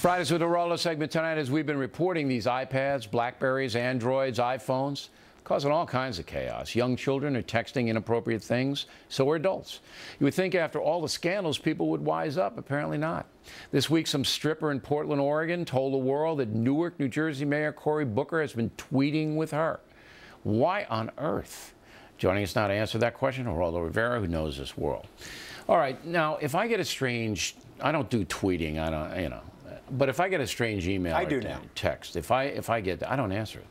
Fridays with Geraldo segment tonight, as we've been reporting, these iPads, Blackberries, Androids, iPhones, causing all kinds of chaos. Young children are texting inappropriate things, so are adults. You would think after all the scandals, people would wise up. Apparently not. This week, some stripper in Portland, Oregon, told the world that Newark, New Jersey Mayor Cory Booker has been tweeting with her. Why on earth? Joining us now to answer that question, Geraldo Rivera, who knows this world. All right, now, if I get a strange, I don't do tweeting, I don't, but if I get a strange email or text, if I get, I don't answer it.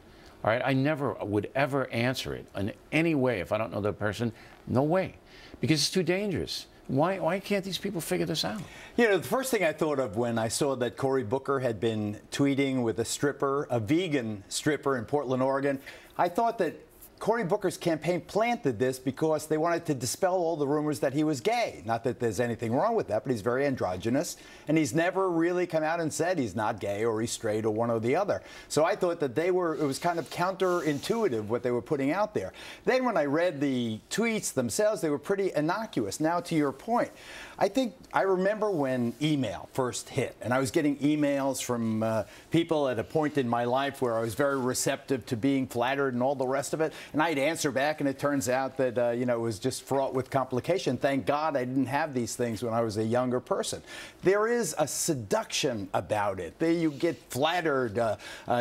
All right, I never would ever answer it in any way if I don't know the person. No way, because it's too dangerous. Why can't these people figure this out? You know, the first thing I thought of when I saw that Cory Booker had been tweeting with a stripper, a vegan stripper in Portland, Oregon, I thought that Cory Booker's campaign planted this because they wanted to dispel all the rumors that he was gay. Not that there's anything wrong with that, but he's very androgynous, and he's never really come out and said he's not gay or he's straight or one or the other. So I thought that it was kind of counterintuitive what they were putting out there. Then when I read the tweets themselves, they were pretty innocuous. Now, to your point, I remember when email first hit, and I was getting emails from people at a point in my life where I was very receptive to being flattered and all the rest of it. And I'd answer back, and it turns out that, it was just fraught with complication. Thank God I didn't have these things when I was a younger person. There is a seduction about it. You get flattered.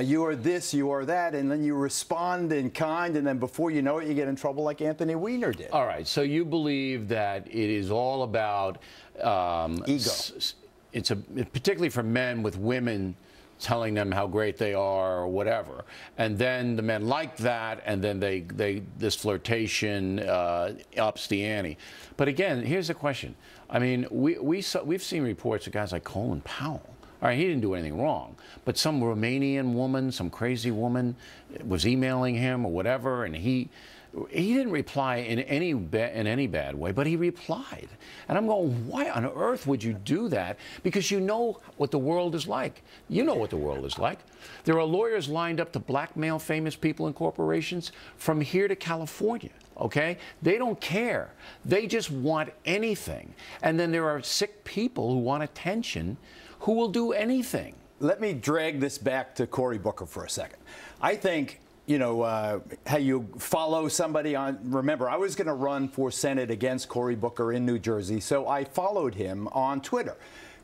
You are this, you are that, and then you respond in kind, and then before you know it, you get in trouble like Anthony Weiner did. All right, so you believe that it is all about ego. It's particularly for men with women telling them how great they are or whatever, and then the men like that, and then this flirtation ups the ante. But again, here's the question. I mean, we've seen reports of guys like Colin Powell. All right, he didn't do anything wrong, but some Romanian woman, some crazy woman, was emailing him or whatever, and he didn't reply in any bad way, but he replied. And I'm going, why on earth would you do that? Because you know what the world is like. You know what the world is like. There are lawyers lined up to blackmail famous people and corporations from here to California, okay? They don't care. They just want anything. And then there are sick people who want attention who will do anything. Let me drag this back to Cory Booker for a second. I think, how you follow somebody on, remember, I was going to run for Senate against Cory Booker in New Jersey, so I followed him on Twitter.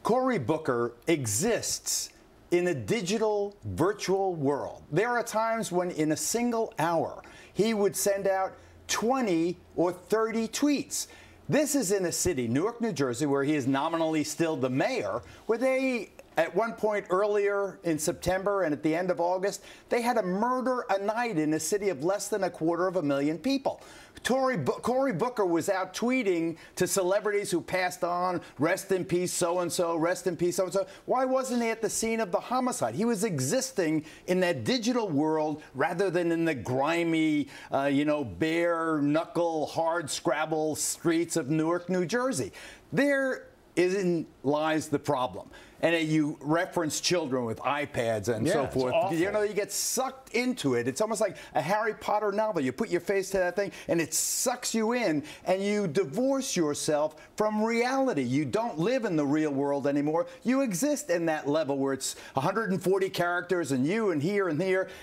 Cory Booker exists in a digital, virtual world. There are times when in a single hour, he would send out 20 or 30 tweets. This is in a city, Newark, New Jersey, where he is nominally still the mayor, where they, at one point earlier in September and at the end of August, they had a murder a night in a city of less than 250,000 people. Cory Booker was out tweeting to celebrities who passed on, rest in peace so-and-so, rest in peace so-and-so. Why wasn't he at the scene of the homicide? He was existing in that digital world rather than in the grimy, bare knuckle, hard scrabble streets of Newark, New Jersey. Therein lies the problem. And you reference children with iPads and so forth. You get sucked into it. It's almost like a Harry Potter novel. You put your face to that thing, and it sucks you in, and you divorce yourself from reality. You don't live in the real world anymore. You exist in that level where it's 140 characters, and you, and here,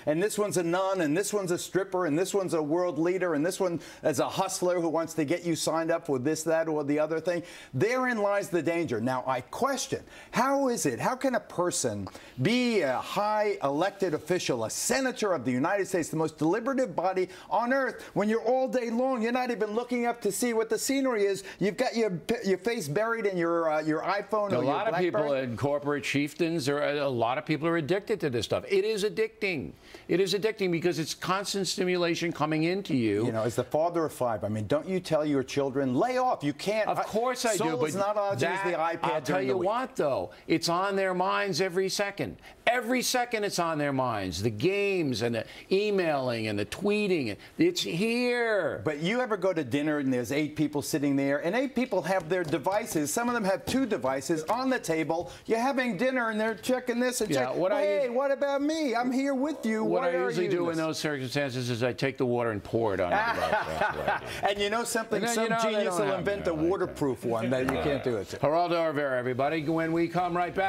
and this one's a nun, and this one's a stripper, and this one's a world leader, and this one is a hustler who wants to get you signed up for this, that, or the other thing. Therein lies the danger. Now, I question, how can a person be a high elected official, a senator of the United States, the most deliberative body on earth, when you're all day long, you're not even looking up to see what the scenery is. You've got your face buried in your iPhone or your BlackBerry. A lot of people in corporate chieftains, a lot of people are addicted to this stuff. It is addicting. It is addicting because it's constant stimulation coming into you. As the father of 5, I mean, don't you tell your children, lay off, you can't. Of course I do, but not allowed to use the iPad. I'll tell you what, though, it's on their minds every second. Every second it's on their minds. The games and the emailing and the tweeting. It's here. But you ever go to dinner and there's 8 people sitting there, and 8 people have their devices. Some of them have 2 devices on the table. You're having dinner and they're checking this and checking. Hey, what about me? I'm here with you. What I usually do in those circumstances is I take the water and pour it on the And you know something? Some genius will invent a waterproof one that you can't do it to. Geraldo Rivera, everybody. When we come right back.